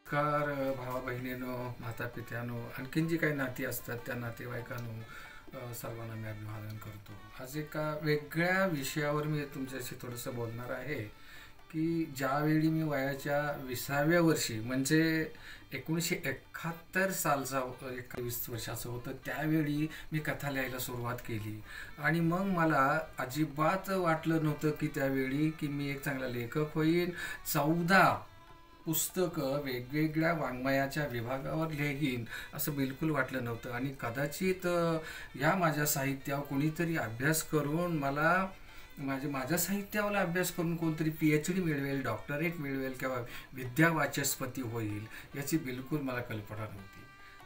Car भावा बहिणीनो माता पित्यानो आणखीन जी काही नाती असतात त्या नातेवाईकांनो सर्वांना मी अभिवादन करतो. आज एका वेगळ्या विषयावर मी तुमच्याशी थोडंसं बोलणार आहे की ज्यावेळी मी वयाच्या 20व्या वर्षी म्हणजे 1971 सालचा 21 वर्षाचं होतं त्यावेळी मी कथा लिहायला सुरुवात केली. आणि मग मला अजिबात वाटलं नव्हतं की त्यावेळी की मी एक चांगला लेखक होईन. 14 पुस्तकं वेगवेगळ्या वाङ्मयाच्या विभागावर लिहीन असं बिलकुल वाटलं नव्हतं. आणि कदाचित या माझ्या साहित्यावर कोणीतरी अभ्यास करून मला माझ्या साहित्यावर अभ्यास करून कोणतरी PhD मिळवेल, डॉक्टरेट मिळवेल किंवा विद्यावाचस्पती होईल याची बिलकुल मला कल्पना नव्हती.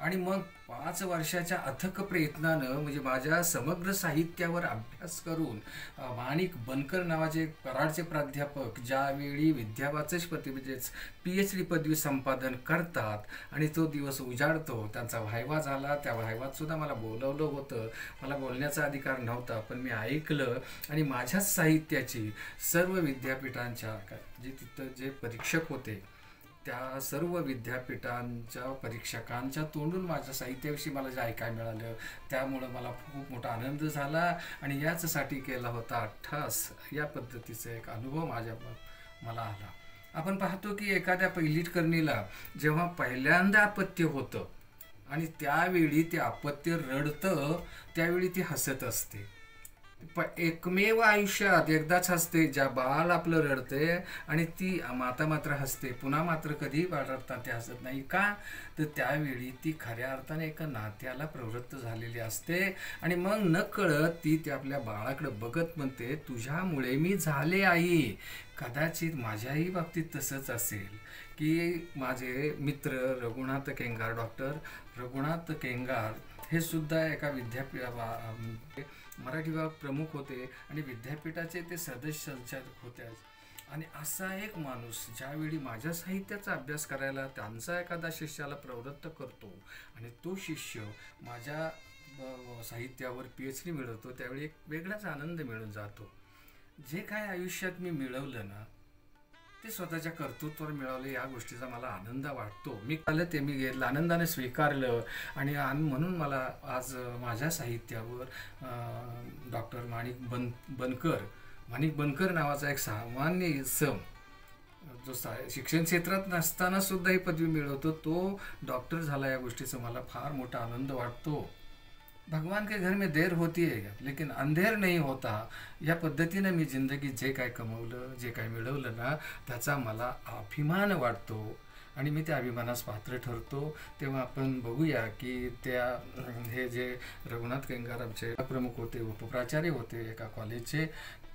आणि मग 5 वर्षाच्या अथक प्रयत्नानं म्हणजे माझ्या समग्र साहित्यावर अभ्यास करून माणिक बनकर नावाचे कराडचे प्राध्यापक ज्यावेळी विद्यावाचस्पती म्हणजेच PhD पदवी संपादन करतात आणि तो दिवस उजाडतो, त्यांचा व्हायवा झाला. त्या व्हायवात सुद्धा मला बोलवलं होतं. मला बोलण्याचा अधिकार नव्हता पण मी ऐकलं आणि माझ्याच साहित्याची सर्व विद्यापीठांच्या जे तिथं जे परीक्षक होते त्या सर्व विद्यापीठांच्या परीक्षकांच्या तोंडून माझ्या साहित्याविषयी मला जे ऐकायला मिळालं त्यामुळं मला खूप मोठा आनंद झाला. आणि याचसाठी केला होता अठ्ठास या पद्धतीचा एक अनुभव मला आला. आपण पाहतो की एखाद्या पैलटकरणीला जेव्हा पहिल्यांदा अपत्य होतं आणि त्यावेळी ते अपत्य रडतं त्यावेळी ती हसत असते. एकमेव आयुष्यात एकदाच हसते ज्या बाळ आपलं रडते आणि ती माता मात्र हसते. पुन्हा मात्र कधी बाळ रडताना ते हसत नाही का तर त्यावेळी ती खऱ्या अर्थाने एका नात्याला प्रवृत्त झालेली असते. आणि मग नकळत ती आपल्या बाळाकडे बघत म्हणते तुझ्यामुळे मी झाले आई. कदाचित माझ्याही बाबतीत तसंच असेल की माझे मित्र रघुनाथ केंगार, डॉक्टर रघुनाथ केंगार हे सुद्धा एका मराठी विभाग प्रमुख होते आणि विद्यापीठाचे ते सदस्य संचालक होते. आणि असा एक माणूस ज्यावेळी माझ्या साहित्याचा अभ्यास करायला त्यांचा एखादा शिष्याला प्रवृत्त करतो आणि तो शिष्य माझ्या साहित्यावर PhD मिळवतो त्यावेळी एक वेगळाच आनंद मिळून जातो. जे काय आयुष्यात मी मिळवलं ना ते स्वतःच्या कर्तृत्वावर मिळवले या गोष्टीचा मला आनंद वाटतो. मी ते मी घेतलं, आनंदाने स्वीकारलं. आणि म्हणून मला आज माझ्या साहित्यावर डॉक्टर माणिक बनकर नावाचा एक सामान्य इसम जो शिक्षण क्षेत्रात नसताना सुद्धा ही पदवी मिळवतो तो डॉक्टर झाला या गोष्टीचा मला फार मोठा आनंद वाटतो. भगवान के घर में देर होती है लेकिन अंधेर नहीं होता या पद्धतीनं मी जिंदगीत जे काय कमवलं जे काय मिळवलं ना त्याचा मला अभिमान वाटतो आणि मी त्या अभिमानास पात्र ठरतो. तेव्हा आपण बघूया की हे जे रघुनाथ केंगार आमचे प्रमुख होते, उपप्राचार्य होते एका कॉलेजचे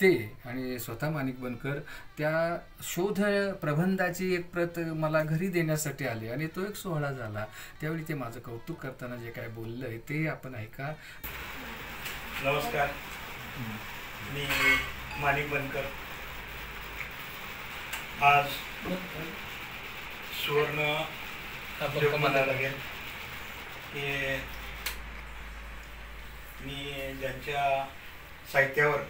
ते आणि स्वतः माणिक बनकर त्या शोध प्रबंधाची एक प्रत मला घरी देण्यासाठी आले आणि तो एक सोहळा झाला. त्यावेळी ते माझं कौतुक करताना जे काय बोललंय ते आपण ऐका. नमस्कार, मी माणिक बनकर. आज सुवर्ण म्हणायला लागेल की मी ज्यांच्या साहित्यावर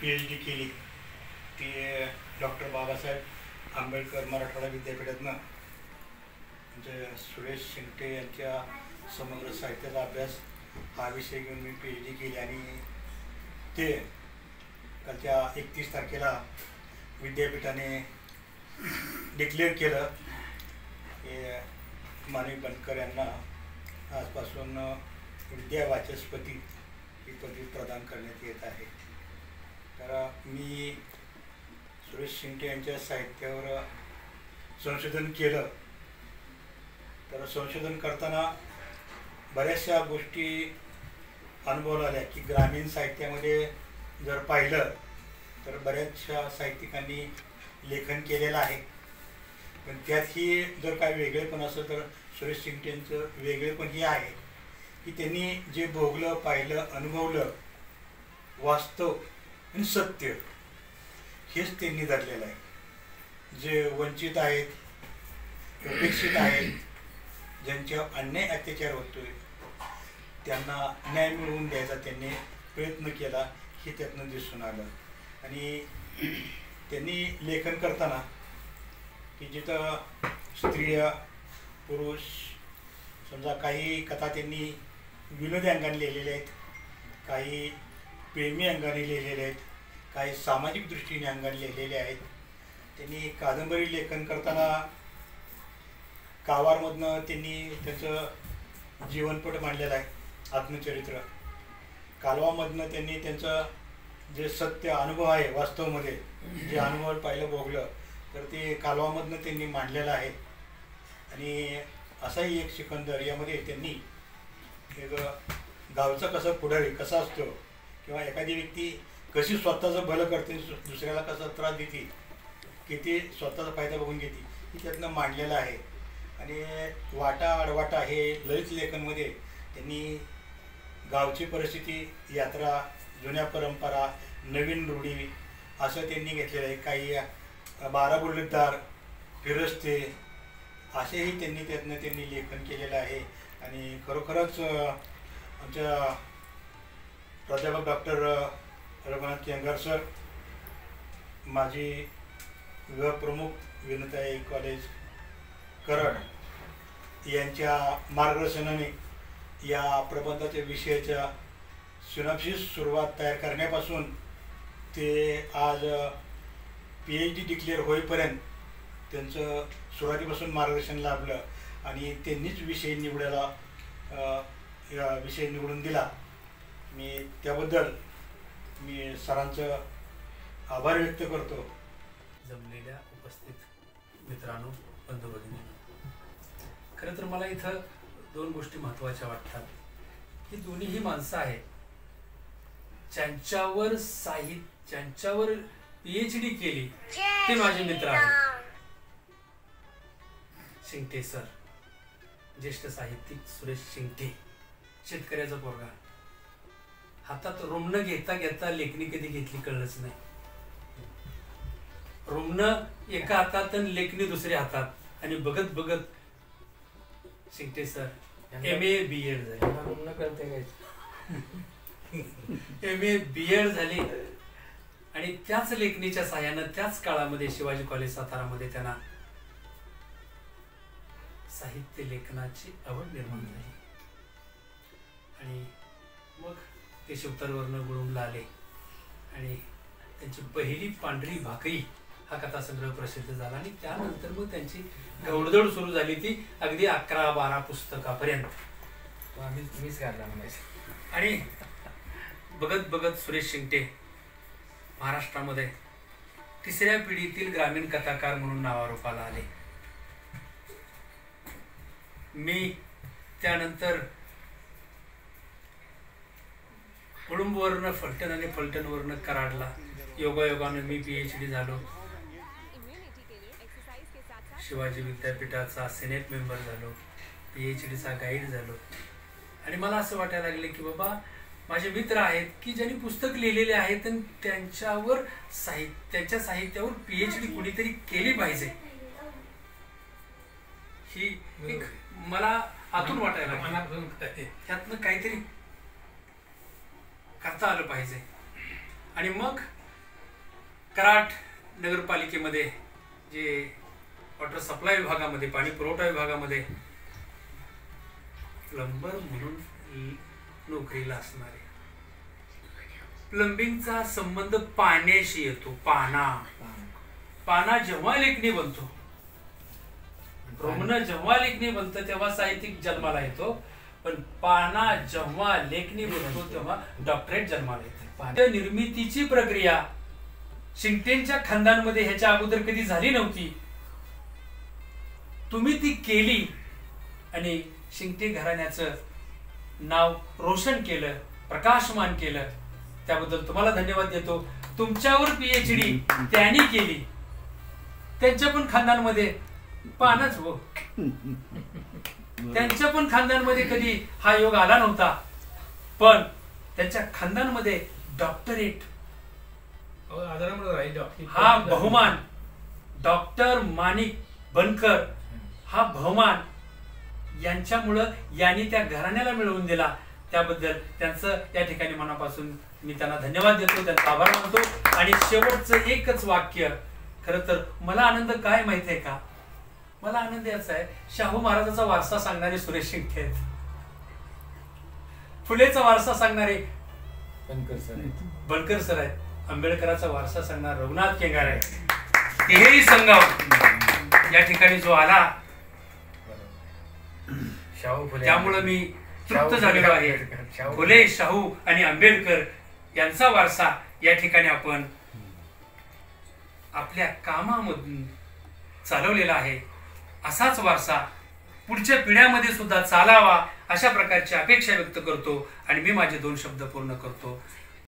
PhD केली ती डॉक्टर बाबासाहेब आंबेडकर मराठवाडा विद्यापीठातनं म्हणजे सुरेश शिंगटे यांच्या समग्र साहित्याचा अभ्यास हा विषय घेऊन मी PhD केली. आणि ते कालच्या 31 तारखेला विद्यापीठाने डिक्लेअर केलं की माणिक बनकर यांना आजपासून विद्यावाचस्पती ही पदवी प्रदान करण्यात येत आहे. तर मी सुरेश शिंगटे यांच्या साहित्यावर संशोधन केलं. तर संशोधन करताना बऱ्याचशा गोष्टी अनुभवल्या आल्या की ग्रामीण साहित्यामध्ये जर पाहिलं तर बऱ्याचशा साहित्यिकांनी लेखन केलेलं आहे पण त्यातही जर काय वेगळेपण असं तर सुरेश शिंगटेंचं वेगळेपण हे आहे की त्यांनी जे भोगलं, पाहिलं, अनुभवलं, वास्तव आणि सत्य हेच त्यांनी धरलेलं आहे. जे वंचित आहेत, उपेक्षित आहेत, ज्यांच्यावर अन्याय अत्याचार होतोय त्यांना न्याय मिळवून द्यायचा त्यांनी प्रयत्न केला हे त्यातनं दिसून आलं. आणि त्यांनी लेखन करताना की जिथं स्त्रिया पुरुष समजा काही कथा त्यांनी विनोदी अंगाने लिहिलेल्या आहेत, काही प्रेमी अंगाने लिहिलेले आहेत, काही सामाजिक दृष्टीने अंगाने लिहिलेले आहेत. त्यांनी कादंबरी लेखन करताना कावारमधनं त्यांनी त्यांचं जीवनपट मांडलेलं आहे, आत्मचरित्र. कालवामधनं त्यांनी त्यांचं जे सत्य अनुभव आहे, वास्तवमध्ये जे अनुभव पाहिलं भोगलं तर ते कालवामधनं त्यांनी मांडलेलं आहे. आणि असाही एक सिकंदर यामध्ये त्यांनी एक गावचा कसा पुढारी कसा असतो किंवा एखादी व्यक्ती कशी स्वतःचं भलं करते, दुसऱ्याला कसा त्रास देते, किती स्वतःचा फायदा बघून घेते, हे त्यातनं मांडलेलं आहे. आणि वाटा अडवाटा हे ललित लेखनमध्ये त्यांनी गावची परिस्थिती, यात्रा, जुन्या परंपरा, नवीन रूढी असं त्यांनी घेतलेलं आहे. काही 12 बुल्लतदार, फिरस्ते असेही त्यांनी लेखन केलेलं आहे. आणि खरोखरच आमच्या प्राध्यापक डॉक्टर रघुनाथ केंगार सर, माजी विभाग प्रमुख विनोताई कॉलेज करड यांच्या मार्गदर्शनाने या प्रबंधाच्या विषयाच्या सिनॉप्सिस सुरुवात तयार करण्यापासून ते आज PhD डिक्लेअर होईपर्यंत त्यांचं सुरुवातीपासून मार्गदर्शन लाभलं आणि त्यांनीच विषय निवडून दिला. त्याबद्दल मी सरांचं आभार व्यक्त करतो. जमलेल्या उपस्थित मित्रांनो, बंधू भगिनींनो, खरं तर मला इथं 2 गोष्टी महत्त्वाच्या वाटतात. ही दोन्हीही माणसं आहेत ज्यांच्यावर PhD केली ते माझे मित्र आहेत. शिंगटे सर, ज्येष्ठ साहित्यिक सुरेश शिंगटे, शेतकऱ्याचा पोरगा, हातात रुमणं घेता घेता लेखणी कधी घेतली कळलंच नाही. रुमणं एका हातात आणि लेखणी दुसऱ्या हातात, आणि बघत बघत शिंगटे सर MA BEd झाले. MA BEd झाले आणि त्याच लेखणीच्या साह्यानं त्याच काळामध्ये शिवाजी कॉलेज सातारामध्ये त्यांना साहित्य लेखनाची आवड निर्माण झाली. आणि मग ते शिवतरवरनं गुळुंबला आले आणि त्यांची पहिली पांढरी भाकरी हा कथासंग्रह प्रसिद्ध झाला. आणि त्यानंतर मग त्यांची घौडदौड सुरू झाली, ती अगदी 11-12 पुस्तकापर्यंत. मीच काढला म्हणायचं. आणि बघत बघत सुरेश शिंगटे महाराष्ट्रामध्ये 3ऱ्या पिढीतील ग्रामीण कथाकार म्हणून नावारूपाला आले. मी त्यानंतर कोळंबवरनं फलटण आणि फलटणवरनं कराडला योगायोगाने मी PhD झालो. शिवाजी विद्यापीठाचा सिनेट मेंबर झालो, PhDचा गाईड झालो. आणि मला असं वाटायला लागले की बाबा, माझे मित्र आहेत की ज्यांनी पुस्तक लिहिलेले आहेत आणि त्यांच्या साहित्यावर PhD कुणीतरी केली पाहिजे. ही एक मला आतून वाटायला लागली, त्यातनं काहीतरी करता आलं पाहिजे. आणि मग कराड नगरपालिकेमध्ये जे वॉटर सप्लाय विभागामध्ये, पाणी पुरवठा विभागामध्ये प्लंबर म्हणून नोकरीला असणारे, प्लंबिंगचा संबंध पाण्याशी येतो. पाना जेव्हा लेखणी बनतो, रुग्ण जेव्हा लेखणी बनतं तेव्हा साहित्यिक जन्माला येतो, पण पाना जेव्हा लेखणी बनतो तेव्हा डॉक्टरेट जन्माला येते. निर्मितीची प्रक्रिया शिंगटेंच्या खानदानमध्ये ह्याच्या अगोदर कधी झाली नव्हती. तुम्ही ती केली आणि शिंगटे घराण्याचं नाव रोशन केलं, प्रकाशमान केलं. त्याबद्दल तुम्हाला धन्यवाद देतो. तुमच्यावर PhD त्यांनी केली, त्यांच्या पण खानदानमध्ये पानच हो, त्यांच्या पण खानदानमध्ये कधी हा योग आला नव्हता, पण त्यांच्या खानदानमध्ये डॉक्टरेट हा बहुमान, डॉक्टर माणिक बनकर हा बहुमान यांच्यामुळं यांनी त्या घराण्याला मिळवून दिला. त्याबद्दल त्यांचं या ठिकाणी मनापासून मी त्यांना धन्यवाद देतो, त्यांचा आभार मानतो. आणि शेवटचं एकच वाक्य, खरं तर मला आनंद काय माहिती आहे का, मला आनंद याचा आहे, शाहू महाराजांचा वारसा सांगणारे सुरेश शिंगटे आहेत, फुलेचा वारसा सांगणारे बनकर सर आहेत, आंबेडकरांचा वारसा सांगणारा रघुनाथ केंगार आहे. तिहेरी संगम या ठिकाणी जो आला, त्यामुळं मी तृप्त झालेलो आहे. फुले, शाहू आणि आंबेडकर यांचा वारसा या ठिकाणी आपण आपल्या कामामधून चालवलेला आहे. असाच वारसा पुढच्या पिढ्यामध्ये सुद्धा चालावा अशा प्रकारची अपेक्षा व्यक्त करतो आणि मी माझे 2 शब्द पूर्ण करतो.